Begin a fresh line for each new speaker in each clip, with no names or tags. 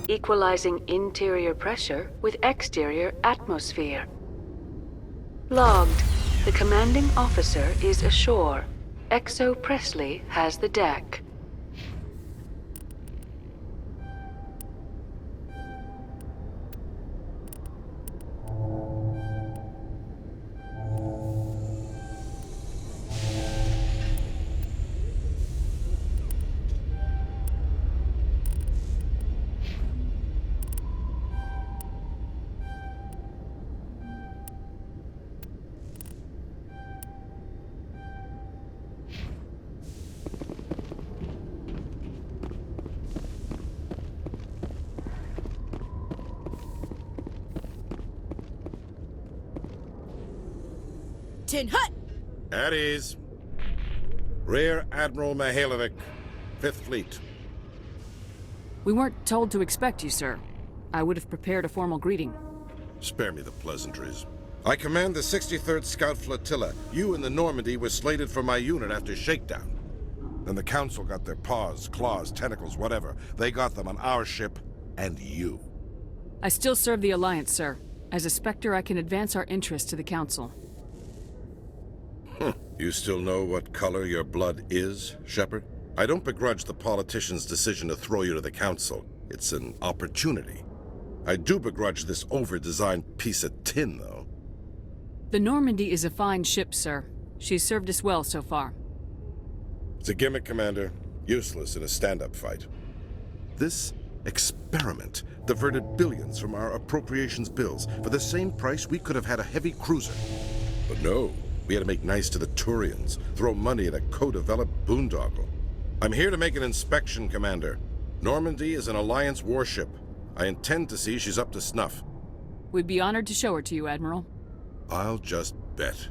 Equalizing interior pressure with exterior atmosphere. Logged. The commanding officer is ashore. Exo Presley has the deck.
Tin Hut!
At ease. Rear Admiral Mihailovic, 5th Fleet.
We weren't told to expect you, sir. I would have prepared a formal greeting.
Spare me the pleasantries. I command the 63rd Scout Flotilla. You and the Normandy were slated for my unit after shakedown. Then the Council got their paws, claws, tentacles, whatever. They got them on our ship, and you.
I still serve the Alliance, sir. As a Spectre, I can advance our interests to the Council.
You still know what color your blood is, Shepard? I don't begrudge the politician's decision to throw you to the Council. It's an opportunity. I do begrudge this over-designed piece of tin, though.
The Normandy is a fine ship, sir. She's served us well so far.
It's a gimmick, Commander. Useless in a stand-up fight. This experiment diverted billions from our appropriations bills. For the same price, we could have had a heavy cruiser. But no. We had to make nice to the Turians, throw money at a co-developed boondoggle. I'm here to make an inspection, Commander. Normandy is an Alliance warship. I intend to see she's up to snuff.
We'd be honored to show her to you, Admiral.
I'll just bet.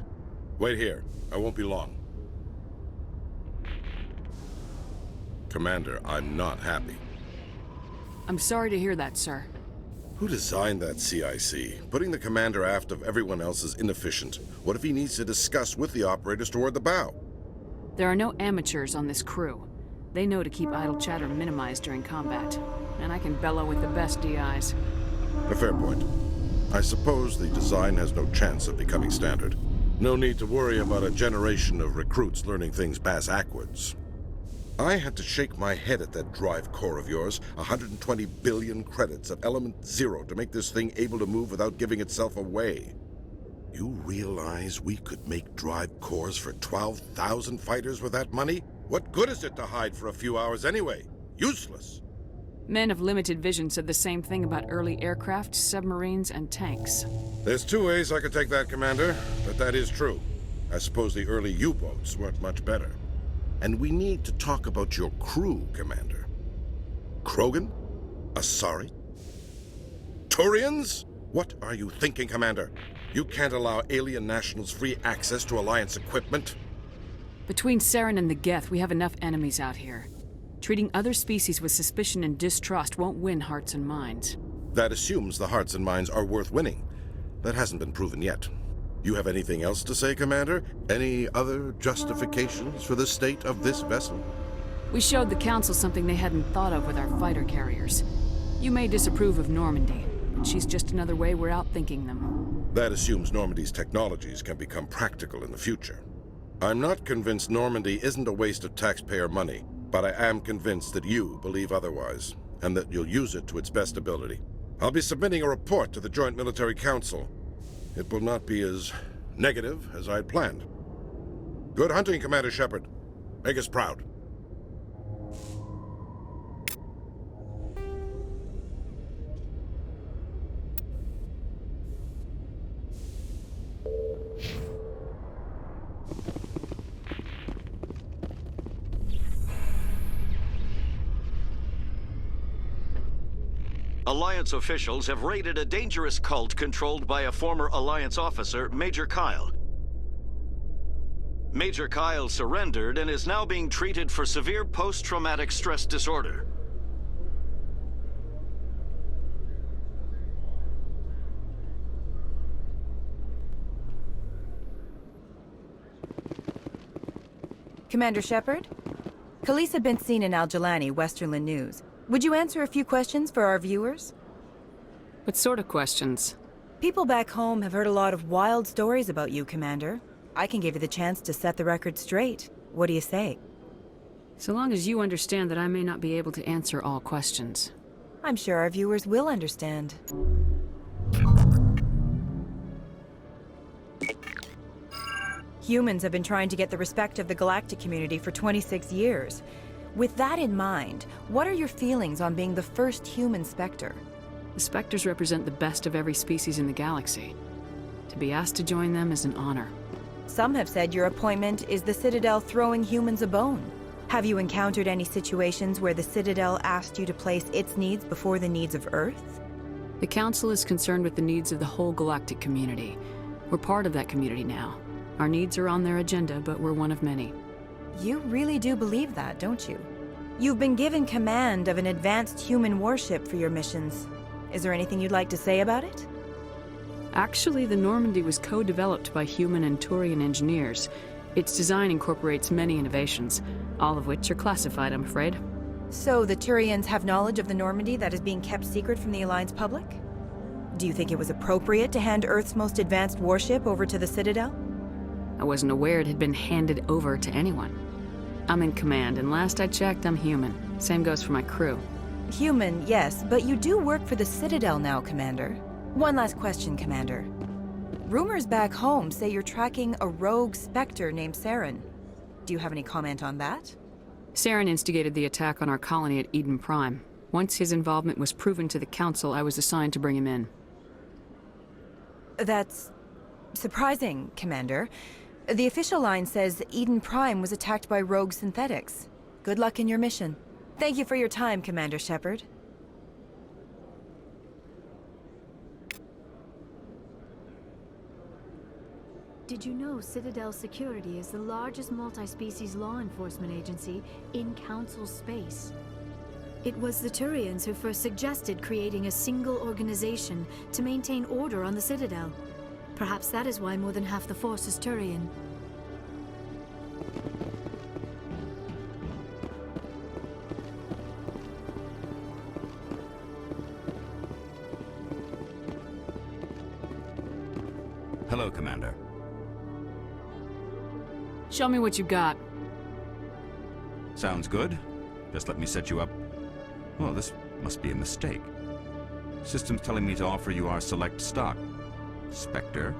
Wait here. I won't be long. Commander, I'm not happy.
I'm sorry to hear that, sir.
Who designed that CIC? Putting the commander aft of everyone else is inefficient. What if he needs to discuss with the operators toward the bow?
There are no amateurs on this crew. They know to keep idle chatter minimized during combat. And I can bellow with the best DIs.
A fair point. I suppose the design has no chance of becoming standard. No need to worry about a generation of recruits learning things bass-ackwards. I had to shake my head at that drive core of yours. 120 billion credits of element 0 to make this thing able to move without giving itself away. You realize we could make drive cores for 12,000 fighters with that money? What good is it to hide for a few hours anyway? Useless.
Men of limited vision said the same thing about early aircraft, submarines, and tanks.
There's two ways I could take that, Commander, but that is true. I suppose the early U-boats weren't much better. And we need to talk about your crew, Commander. Krogan? Asari? Turians? What are you thinking, Commander? You can't allow alien nationals free access to Alliance equipment?
Between Saren and the Geth, we have enough enemies out here. Treating other species with suspicion and distrust won't win hearts and minds.
That assumes the hearts and minds are worth winning. That hasn't been proven yet. You have anything else to say, Commander? Any other justifications for the state of this vessel?
We showed the Council something they hadn't thought of with our fighter carriers. You may disapprove of Normandy, but she's just another way we're outthinking them.
That assumes Normandy's technologies can become practical in the future. I'm not convinced Normandy isn't a waste of taxpayer money, but I am convinced that you believe otherwise, and that you'll use it to its best ability. I'll be submitting a report to the Joint Military Council. It will not be as negative as I'd planned. Good hunting, Commander Shepard. Make us proud.
Alliance officials have raided a dangerous cult controlled by a former Alliance officer, Major Kyle. Major Kyle surrendered and is now being treated for severe post-traumatic stress disorder.
Commander Shepard? Khaleesa been seen in Al-Jalani, Westerland News. Would you answer a few questions for our viewers?
What sort of questions?
People back home have heard a lot of wild stories about you, Commander. I can give you the chance to set the record straight. What do you say?
So long as you understand that I may not be able to answer all questions.
I'm sure our viewers will understand. Humans have been trying to get the respect of the galactic community for 26 years. With that in mind, what are your feelings on being the first human Spectre?
The Spectres represent the best of every species in the galaxy. To be asked to join them is an honor.
Some have said your appointment is the Citadel throwing humans a bone. Have you encountered any situations where the Citadel asked you to place its needs before the needs of Earth?
The Council is concerned with the needs of the whole galactic community. We're part of that community now. Our needs are on their agenda, but we're one of many.
You really do believe that, don't you? You've been given command of an advanced human warship for your missions. Is there anything you'd like to say about it?
Actually, the Normandy was co-developed by human and Turian engineers. Its design incorporates many innovations, all of which are classified, I'm afraid.
So the Turians have knowledge of the Normandy that is being kept secret from the Alliance public? Do you think it was appropriate to hand Earth's most advanced warship over to the Citadel?
I wasn't aware it had been handed over to anyone. I'm in command, and last I checked, I'm human. Same goes for my crew.
Human, yes, but you do work for the Citadel now, Commander. One last question, Commander. Rumors back home say you're tracking a rogue Spectre named Saren. Do you have any comment on that?
Saren instigated the attack on our colony at Eden Prime. Once his involvement was proven to the Council, I was assigned to bring him in.
That's surprising, Commander. The official line says Eden Prime was attacked by rogue synthetics. Good luck in your mission. Thank you for your time, Commander Shepard.
Did you know Citadel Security is the largest multi-species law enforcement agency in Council space? It was the Turians who first suggested creating a single organization to maintain order on the Citadel. Perhaps that is why more than half the force is Turian.
Hello, Commander.
Show me what you got.
Sounds good. Just let me set you up. Well, this must be a mistake. System's telling me to offer you our select stock. Spectre?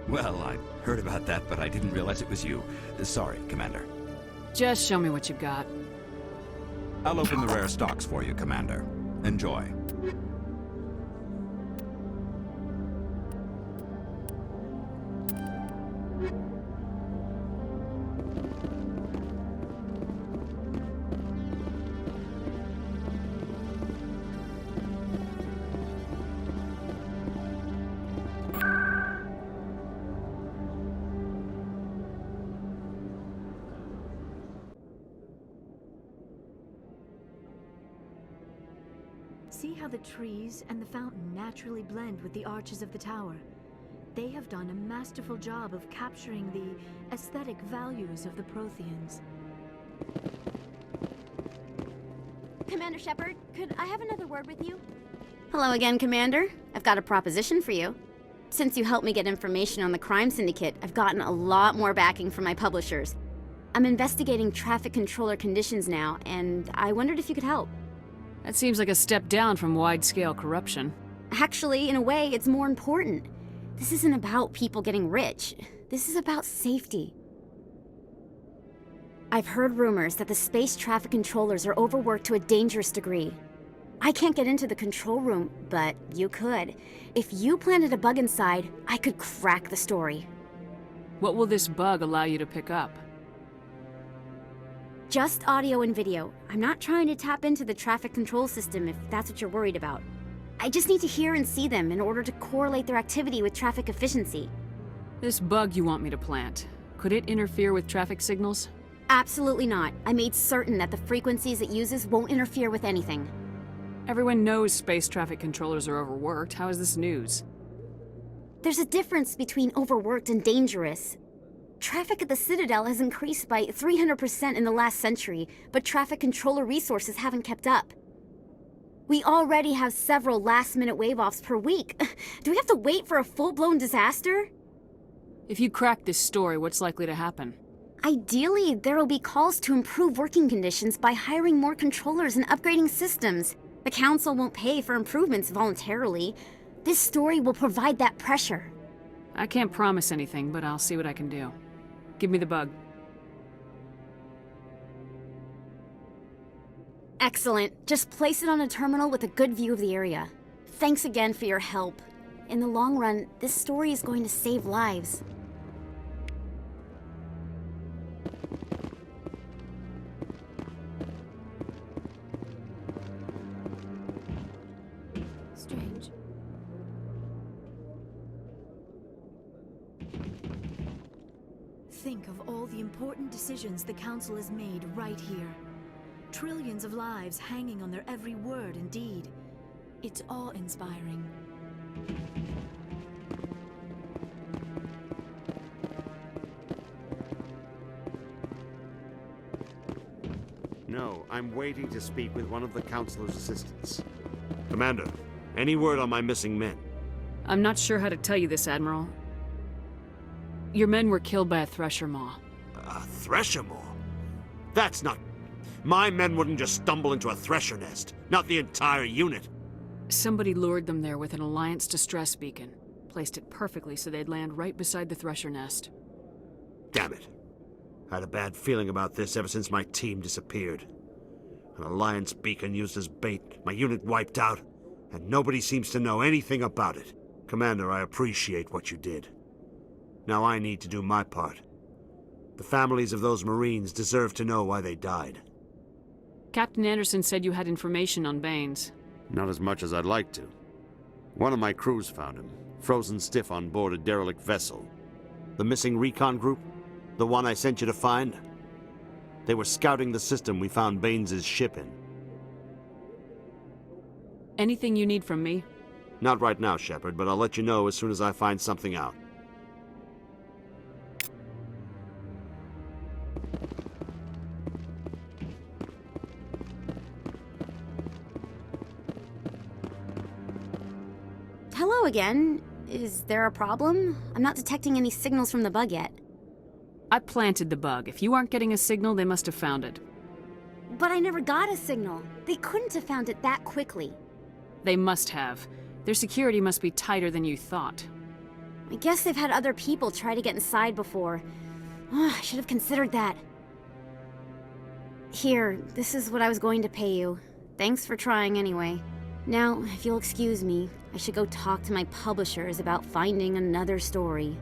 Well, I heard about that, but I didn't realize it was you. Sorry, Commander.
Just show me what you got.
I'll open the rare stocks for you, Commander. Enjoy.
See how the trees and the fountain naturally blend with the arches of the tower. They have done a masterful job of capturing the aesthetic values of the Protheans.
Commander Shepard, could I have another word with you? Hello again, Commander. I've got a proposition for you. Since you helped me get information on the crime syndicate, I've gotten a lot more backing from my publishers. I'm investigating traffic controller conditions now, and I wondered if you could help.
That seems like a step down from wide-scale corruption.
Actually, in a way, it's more important. This isn't about people getting rich. This is about safety. I've heard rumors that the space traffic controllers are overworked to a dangerous degree. I can't get into the control room, but you could. If you planted a bug inside, I could crack the story.
What will this bug allow you to pick up?
Just audio and video. I'm not trying to tap into the traffic control system if that's what you're worried about. I just need to hear and see them in order to correlate their activity with traffic efficiency.
This bug you want me to plant, could it interfere with traffic signals?
Absolutely not. I made certain that the frequencies it uses won't interfere with anything.
Everyone knows space traffic controllers are overworked. How is this news?
There's a difference between overworked and dangerous. Traffic at the Citadel has increased by 300% in the last century, but traffic controller resources haven't kept up. We already have several last-minute wave-offs per week. Do we have to wait for a full-blown disaster?
If you crack this story, what's likely to happen?
Ideally, there will be calls to improve working conditions by hiring more controllers and upgrading systems. The Council won't pay for improvements voluntarily. This story will provide that pressure.
I can't promise anything, but I'll see what I can do. Give me the bug.
Excellent. Just place it on a terminal with a good view of the area. Thanks again for your help. In the long run, this story is going to save lives.
Strange. Think of all the important decisions the Council has made right here. Trillions of lives hanging on their every word and deed. It's awe-inspiring.
No, I'm waiting to speak with one of the Councilor's assistants. Commander, any word on my missing men?
I'm not sure how to tell you this, Admiral. Your men were killed by a Thresher Maw.
A Thresher Maw? That's not... My men wouldn't just stumble into a Thresher nest. Not the entire unit.
Somebody lured them there with an Alliance distress beacon. Placed it perfectly so they'd land right beside the Thresher nest.
Damn it. I had a bad feeling about this ever since my team disappeared. An Alliance beacon used as bait, my unit wiped out, and nobody seems to know anything about it. Commander, I appreciate what you did. Now I need to do my part. The families of those Marines deserve to know why they died.
Captain Anderson said you had information on Baines.
Not as much as I'd like to. One of my crews found him, frozen stiff on board a derelict vessel. The missing recon group? The one I sent you to find? They were scouting the system we found Baines' ship in.
Anything you need from me?
Not right now, Shepard, but I'll let you know as soon as I find something out.
Hello again. Is there a problem? I'm not detecting any signals from the bug yet.
I planted the bug. If you aren't getting a signal, they must have found it.
But I never got a signal. They couldn't have found it that quickly.
They must have. Their security must be tighter than you thought.
I guess they've had other people try to get inside before. I should have considered that. Here, this is what I was going to pay you. Thanks for trying anyway. Now, if you'll excuse me, I should go talk to my publishers about finding another story.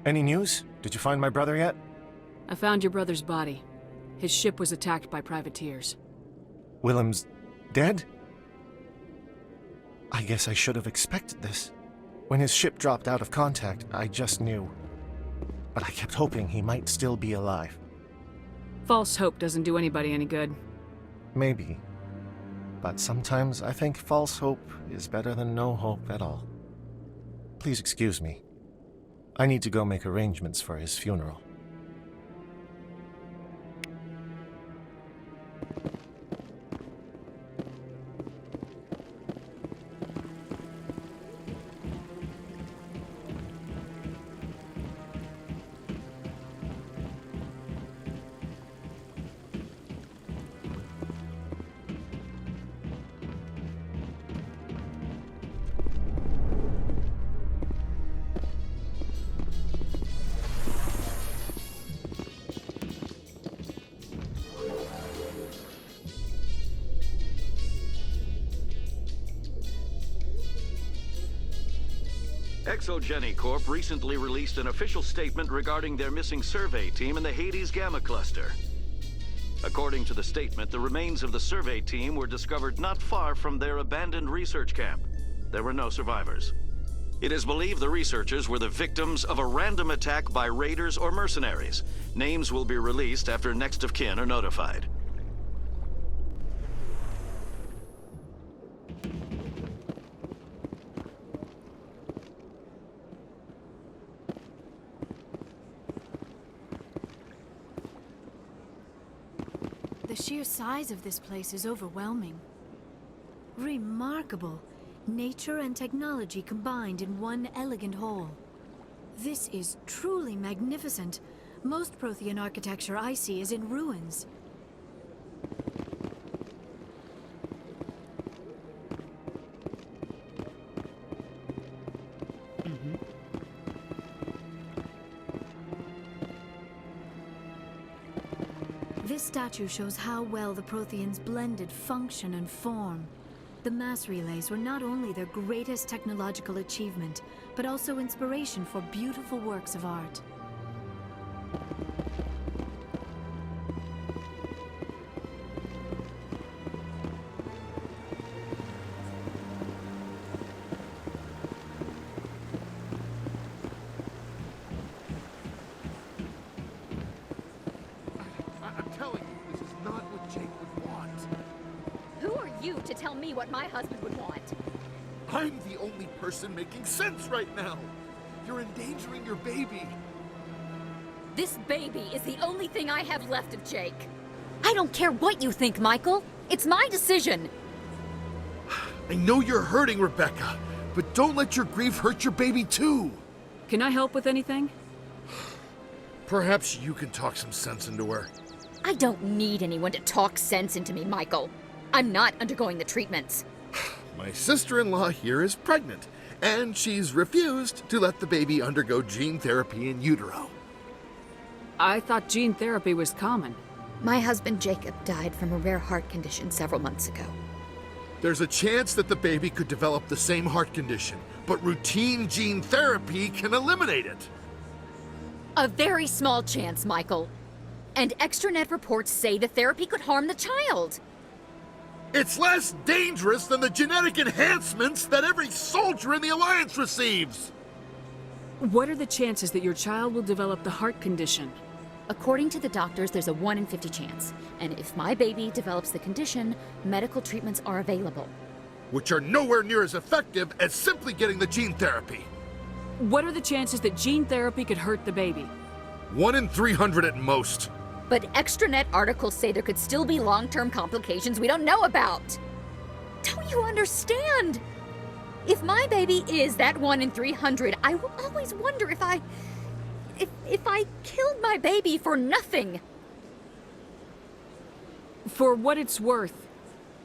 Any news? Did you find my brother yet?
I found your brother's body. His ship was attacked by privateers.
Willem's dead? I guess I should have expected this. When his ship dropped out of contact, I just knew. But I kept hoping he might still be alive.
False hope doesn't do anybody any good.
Maybe. But sometimes I think false hope is better than no hope at all. Please excuse me. I need to go make arrangements for his funeral.
Exogeny Corp recently released an official statement regarding their missing survey team in the Hades Gamma Cluster. According to the statement, the remains of the survey team were discovered not far from their abandoned research camp. There were no survivors. It is believed the researchers were the victims of a random attack by raiders or mercenaries. Names will be released after next of kin are notified.
The sheer size of this place is overwhelming. Remarkable. Nature and technology combined in one elegant whole. This is truly magnificent. Most Prothean architecture I see is in ruins. This statue shows how well the Protheans blended function and form. The mass relays were not only their greatest technological achievement, but also inspiration for beautiful works of art.
What my husband would want.
I'm the only person making sense right now. You're endangering your baby.
This baby is the only thing I have left of Jake. I don't care what you think, Michael. It's my decision.
I know you're hurting, Rebecca, but don't let your grief hurt your baby too.
Can I help with anything?
Perhaps you can talk some sense into her.
I don't need anyone to talk sense into me, Michael. I'm not undergoing the treatments.
My sister-in-law here is pregnant, and she's refused to let the baby undergo gene therapy in utero.
I thought gene therapy was common.
My husband Jacob died from a rare heart condition several months ago.
There's a chance that the baby could develop the same heart condition, but routine gene therapy can eliminate it.
A very small chance, Michael. And extranet reports say the therapy could harm the child.
It's less dangerous than the genetic enhancements that every soldier in the Alliance receives!
What are the chances that your child will develop the heart condition?
According to the doctors, there's a 1 in 50 chance. And if my baby develops the condition, medical treatments are available.
Which are nowhere near as effective as simply getting the gene therapy.
What are the chances that gene therapy could hurt the baby?
1 in 300 at most.
But extranet articles say there could still be long-term complications we don't know about. Don't you understand? If my baby is that 1 in 300, I will always wonder if I killed my baby for nothing.
For what it's worth,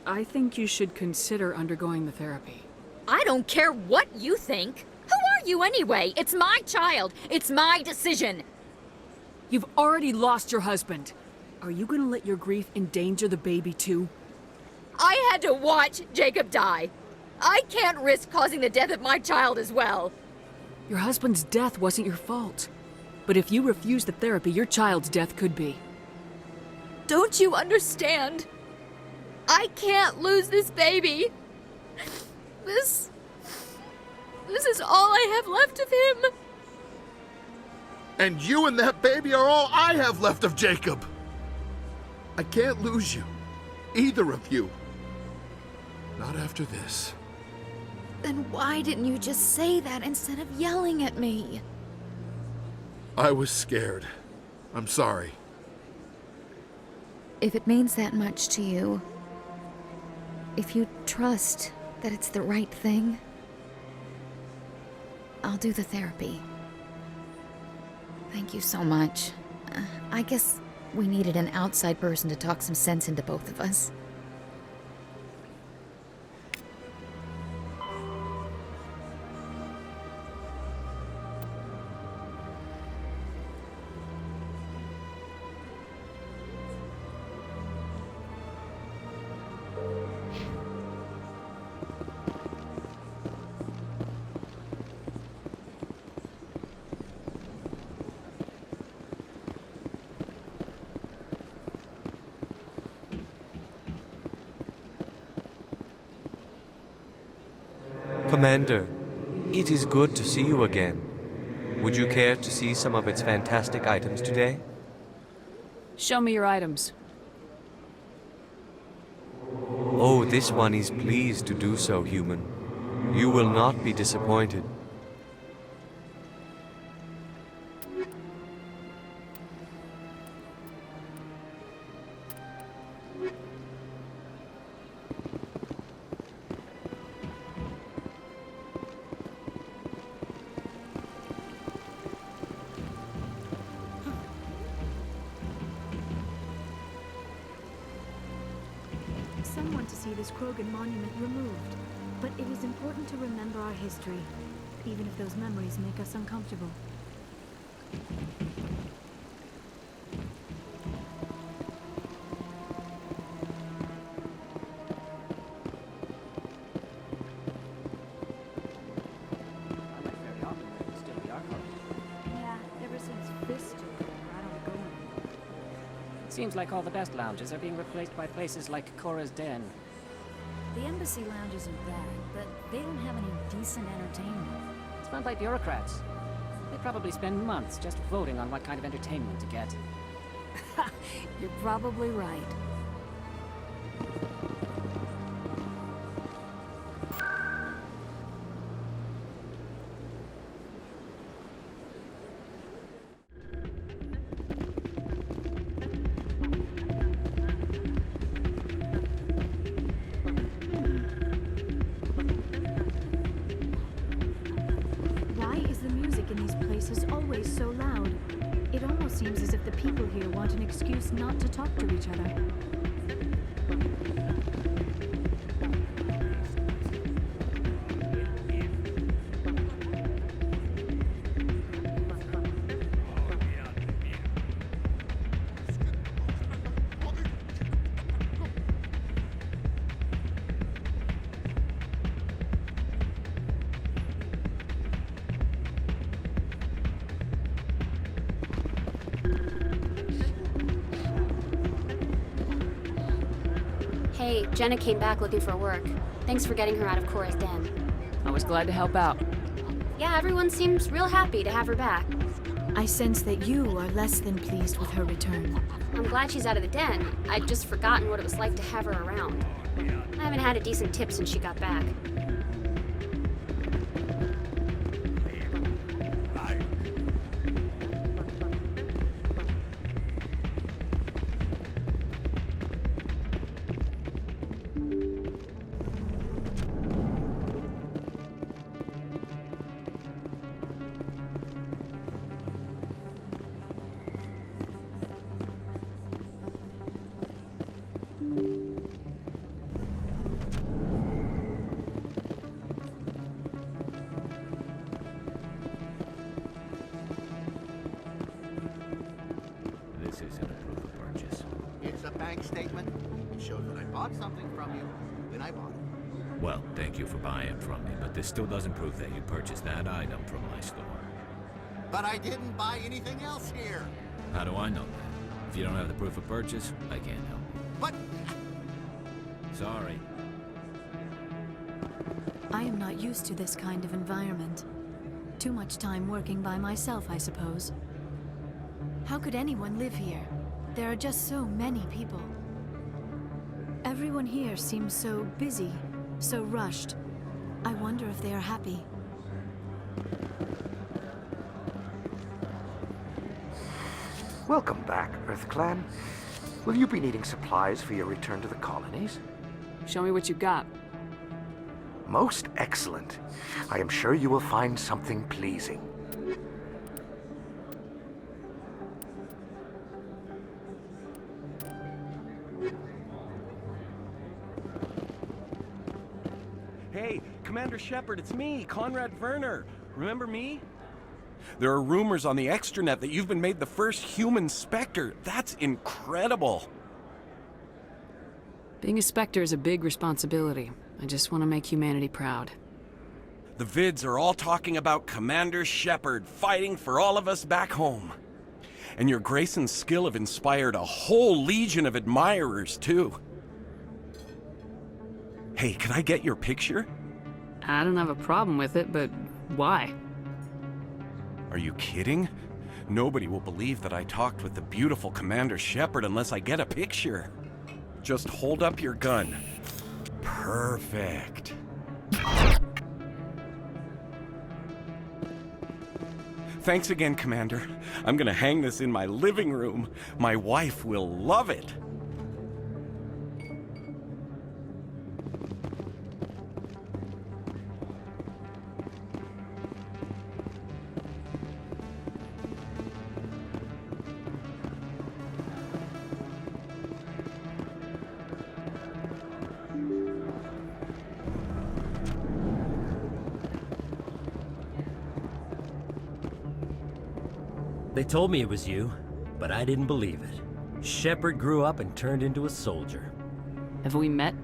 I think you should consider undergoing the therapy.
I don't care what you think. Who are you anyway? It's my child. It's my decision.
You've already lost your husband. Are you gonna let your grief endanger the baby too?
I had to watch Jacob die. I can't risk causing the death of my child as well.
Your husband's death wasn't your fault. But if you refuse the therapy, your child's death could be.
Don't you understand? I can't lose this baby. This is all I have left of him.
And you and that baby are all I have left of Jacob. I can't lose you. Either of you. Not after this.
Then why didn't you just say that instead of yelling at me?
I was scared. I'm sorry.
If it means that much to you, if you trust that it's the right thing, I'll do the therapy. Thank you so much. I guess we needed an outside person to talk some sense into both of us.
Commander, it is good to see you again. Would you care to see some of its fantastic items today?
Show me your items.
Oh, this one is pleased to do so, human. You will not be disappointed.
Someone to see this Krogan monument removed, but it is important to remember our history, even if those memories make us uncomfortable.
Yeah, ever since Fist took over, I don't go anymore.
Seems like all the best lounges are being replaced by places like Cora's Den.
The Embassy Lounge isn't bad, but they don't have any decent entertainment.
It's run by bureaucrats. They probably spend months just voting on what kind of entertainment to get.
You're probably right.
Why is the music in these places always so loud? It almost seems as if the people here want an excuse not to talk to each other.
Hey, Jenna came back looking for work. Thanks for getting her out of Cora's den.
I was glad to help out.
Yeah, everyone seems real happy to have her back.
I sense that you are less than pleased with her return.
I'm glad she's out of the den. I'd just forgotten what it was like to have her around. I haven't had a decent tip since she got back.
This isn't a proof of purchase.
It's a bank statement. It shows that I bought something from you when I bought it.
Well, thank you for buying from me, but this still doesn't prove that you purchased that item from my store.
But I didn't buy anything else here.
How do I know that? If you don't have the proof of purchase, I can't help you.
But...
Sorry.
I am not used to this kind of environment. Too much time working by myself, I suppose. How could anyone live here? There are just so many people. Everyone here seems so busy, So rushed. I wonder if they are happy.
Welcome back, EarthClan. Will you be needing supplies for your return to the colonies?
Show me what you got.
Most excellent. I am sure you will find something pleasing.
Hey, Commander Shepard, it's me, Conrad Werner. Remember me? There are rumors on the extranet that you've been made the first human Spectre. That's incredible.
Being a Spectre is a big responsibility. I just want to make humanity proud.
The vids are all talking about Commander Shepard fighting for all of us back home. And your grace and skill have inspired a whole legion of admirers, too. Hey, could I get your picture?
I don't have a problem with it, but why?
Are you kidding? Nobody will believe that I talked with the beautiful Commander Shepard unless I get a picture. Just hold up your gun. Perfect. Thanks again, Commander. I'm gonna hang this in my living room. My wife will love it.
They told me it was you, but I didn't believe it. Shepard grew up and turned into a soldier.
Have we met?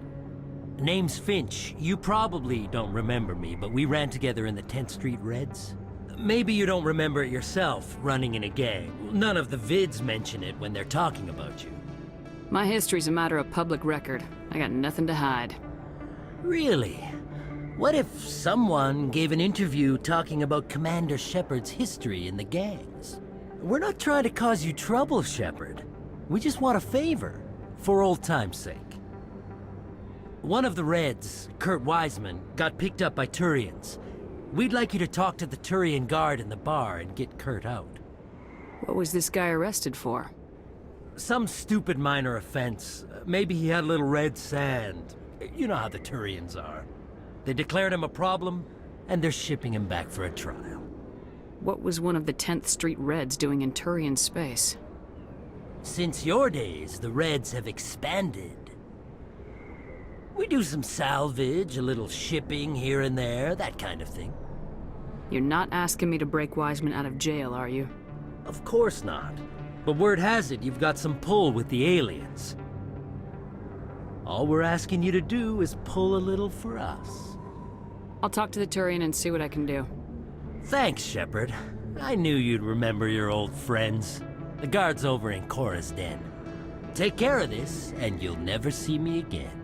Name's Finch. You probably don't remember me, but we ran together in the 10th Street Reds. Maybe you don't remember it yourself, running in a gang. None of the vids mention it when they're talking about you.
My history's a matter of public record. I got nothing to hide.
Really? What if someone gave an interview talking about Commander Shepard's history in the gangs? We're not trying to cause you trouble, Shepard. We just want a favor, for old time's sake. One of the Reds, Kurt Wiseman, got picked up by Turians. We'd like you to talk to the Turian guard in the bar and get Kurt out.
What was this guy arrested for?
Some stupid minor offense. Maybe he had a little red sand. You know how the Turians are. They declared him a problem, and they're shipping him back for a trial.
What was one of the 10th Street Reds doing in Turian space?
Since your days, the Reds have expanded. We do some salvage, a little shipping here and there, that kind of thing.
You're not asking me to break Wiseman out of jail, are you?
Of course not. But word has it you've got some pull with the aliens. All we're asking you to do is pull a little for us.
I'll talk to the Turian and see what I can do.
Thanks, Shepard. I knew you'd remember your old friends. The guard's over in Chorus Den. Take care of this, and you'll never see me again.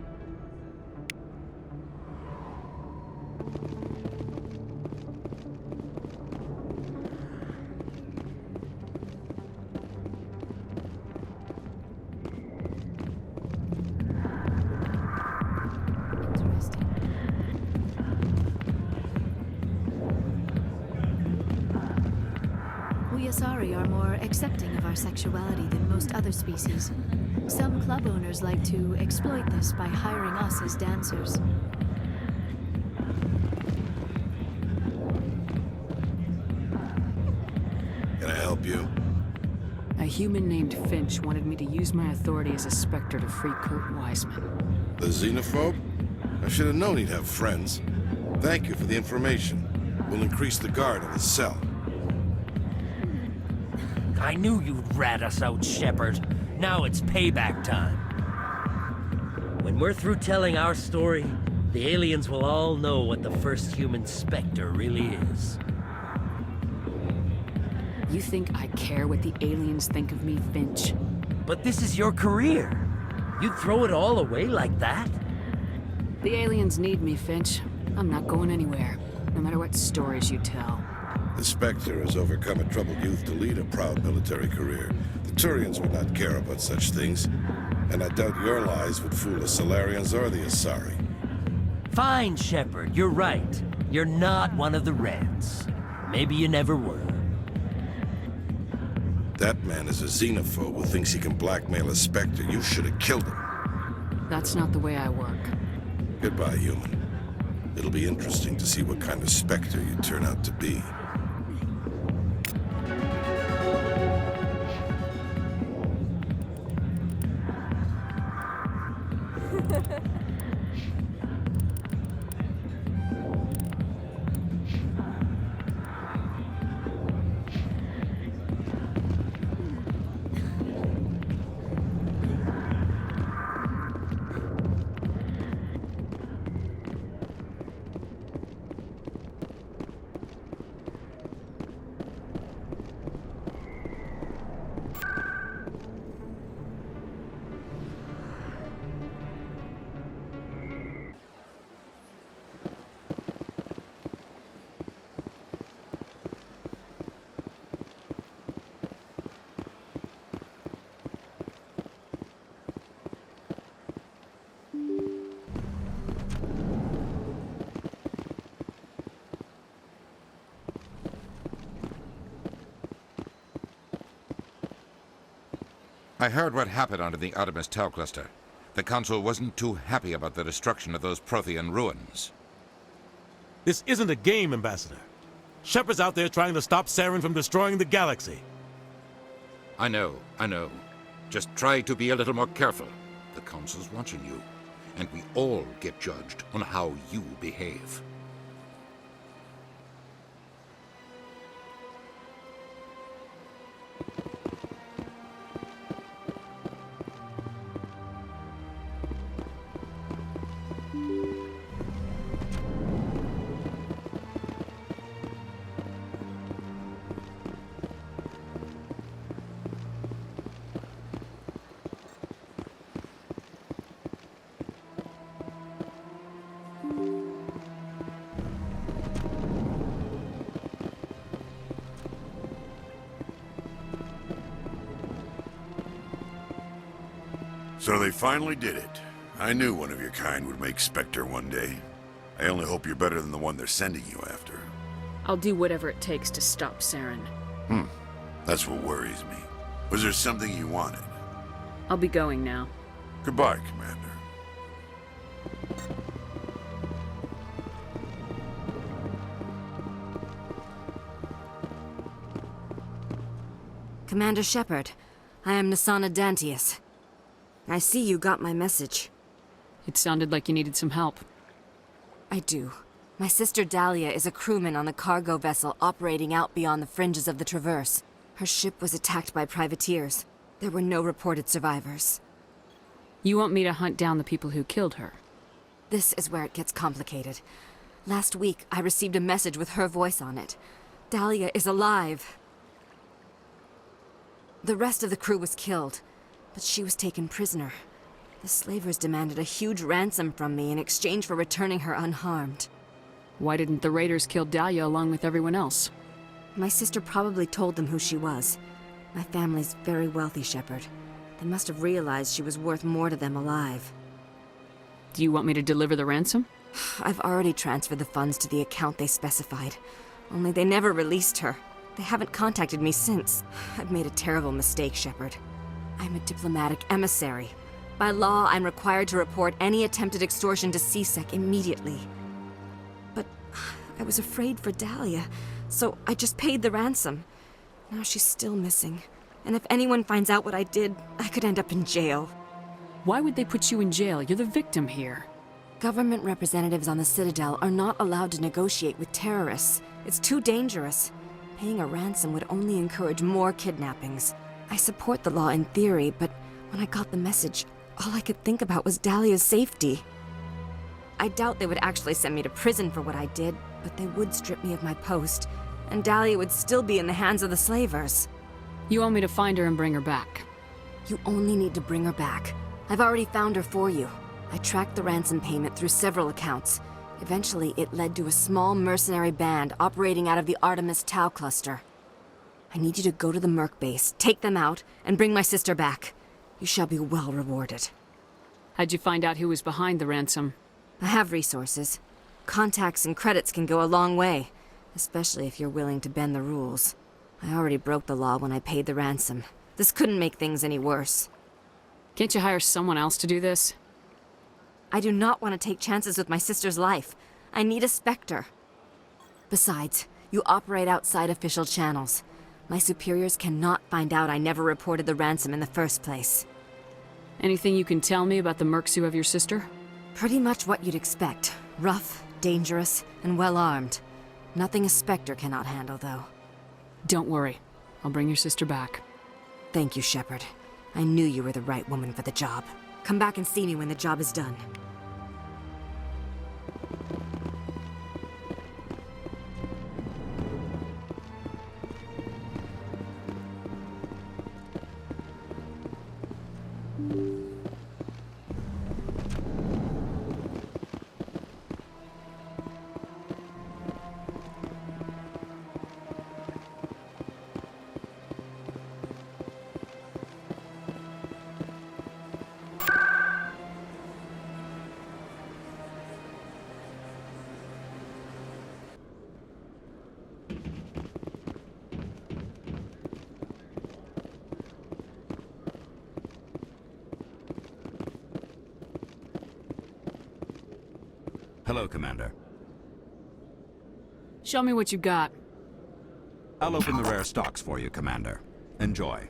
Asari are more accepting of our sexuality than most other species. Some club owners like to exploit this by hiring us as dancers.
Can I help you?
A human named Finch wanted me to use my authority as a Spectre to free Kurt Wiseman.
The xenophobe? I should have known he'd have friends. Thank you for the information. We'll increase the guard in his cell.
I knew you'd rat us out, Shepard. Now it's payback time. When we're through telling our story, the aliens will all know what the first human Spectre really is.
You think I care what the aliens think of me, Finch?
But this is your career. You'd throw it all away like that?
The aliens need me, Finch. I'm not going anywhere, no matter what stories you tell.
The Spectre has overcome a troubled youth to lead a proud military career. The Turians would not care about such things, and I doubt your lies would fool the Solarians or the Asari.
Fine, Shepard, you're right. You're not one of the Reds. Maybe you never were.
That man is a xenophobe who thinks he can blackmail a Spectre. You should have killed him.
That's not the way I work.
Goodbye, human. It'll be interesting to see what kind of Spectre you turn out to be.
I heard what happened under the Artemis Tau cluster. The Council wasn't too happy about the destruction of those Prothean ruins.
This isn't a game, Ambassador. Shepard's out there trying to stop Saren from destroying the galaxy.
I know. Just try to be a little more careful. The Council's watching you, and we all get judged on how you behave.
So they finally did it. I knew one of your kind would make Spectre one day. I only hope you're better than the one they're sending you after.
I'll do whatever it takes to stop Saren.
That's what worries me. Was there something you wanted?
I'll be going now.
Goodbye, Commander.
Commander Shepard, I am Nasana Dantius. I see you got my message.
It sounded like you needed some help.
I do. My sister Dahlia is a crewman on a cargo vessel operating out beyond the fringes of the Traverse. Her ship was attacked by privateers. There were no reported survivors.
You want me to hunt down the people who killed her?
This is where it gets complicated. Last week, I received a message with her voice on it. Dahlia is alive. The rest of the crew was killed, but she was taken prisoner. The slavers demanded a huge ransom from me in exchange for returning her unharmed.
Why didn't the raiders kill Dahlia along with everyone else?
My sister probably told them who she was. My family's very wealthy, Shepard. They must have realized she was worth more to them alive.
Do you want me to deliver the ransom?
I've already transferred the funds to the account they specified. Only they never released her. They haven't contacted me since. I've made a terrible mistake, Shepard. I'm a diplomatic emissary. By law, I'm required to report any attempted extortion to CSEC immediately. But I was afraid for Dahlia, so I just paid the ransom. Now she's still missing. And if anyone finds out what I did, I could end up in jail.
Why would they put you in jail? You're the victim here.
Government representatives on the Citadel are not allowed to negotiate with terrorists. It's too dangerous. Paying a ransom would only encourage more kidnappings. I support the law in theory, but when I got the message, all I could think about was Dahlia's safety. I doubt they would actually send me to prison for what I did, but they would strip me of my post, and Dahlia would still be in the hands of the slavers.
You want me to find her and bring her back?
You only need to bring her back. I've already found her for you. I tracked the ransom payment through several accounts. Eventually, it led to a small mercenary band operating out of the Artemis Tau cluster. I need you to go to the Merc base, take them out, and bring my sister back. You shall be well rewarded.
How'd you find out who was behind the ransom?
I have resources. Contacts and credits can go a long way, especially if you're willing to bend the rules. I already broke the law when I paid the ransom. This couldn't make things any worse.
Can't you hire someone else to do this?
I do not want to take chances with my sister's life. I need a Spectre. Besides, you operate outside official channels. My superiors cannot find out I never reported the ransom in the first place.
Anything you can tell me about the mercs who have your sister?
Pretty much what you'd expect. Rough, dangerous, and well-armed. Nothing a Spectre cannot handle, though.
Don't worry. I'll bring your sister back.
Thank you, Shepard. I knew you were the right woman for the job. Come back and see me when the job is done.
Hello, Commander.
Show me what you got.
I'll open the rare stocks for you, Commander. Enjoy.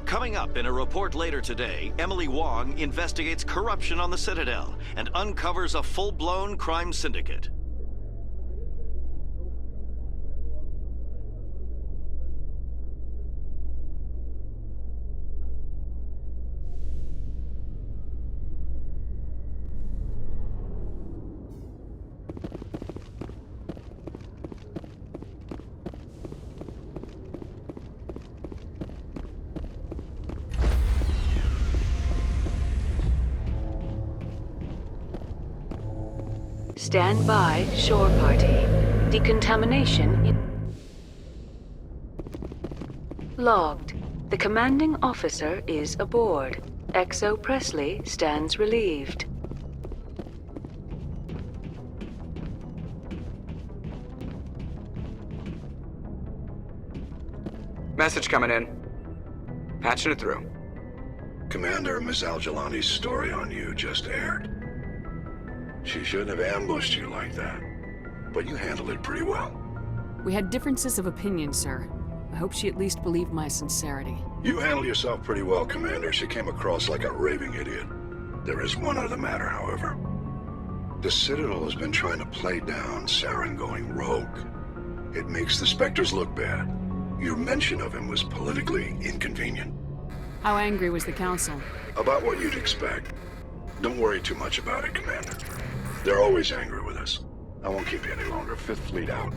Coming up in a report later today, Emily Wong investigates corruption on the Citadel and uncovers a full-blown crime syndicate.
Stand by, shore party. Decontamination logged. The commanding officer is aboard. XO Presley stands relieved.
Message coming in. Patching it through.
Commander, Miss Al-Jalani's story on you just aired. She shouldn't have ambushed you like that, but you handled it pretty well.
We had differences of opinion, sir. I hope she at least believed my sincerity.
You handled yourself pretty well, Commander. She came across like a raving idiot. There is one other matter, however. The Citadel has been trying to play down Saren going rogue. It makes the Spectres look bad. Your mention of him was politically inconvenient.
How angry was the Council?
About what you'd expect. Don't worry too much about it, Commander. They're always angry with us. I won't keep you any longer. Fifth Fleet out.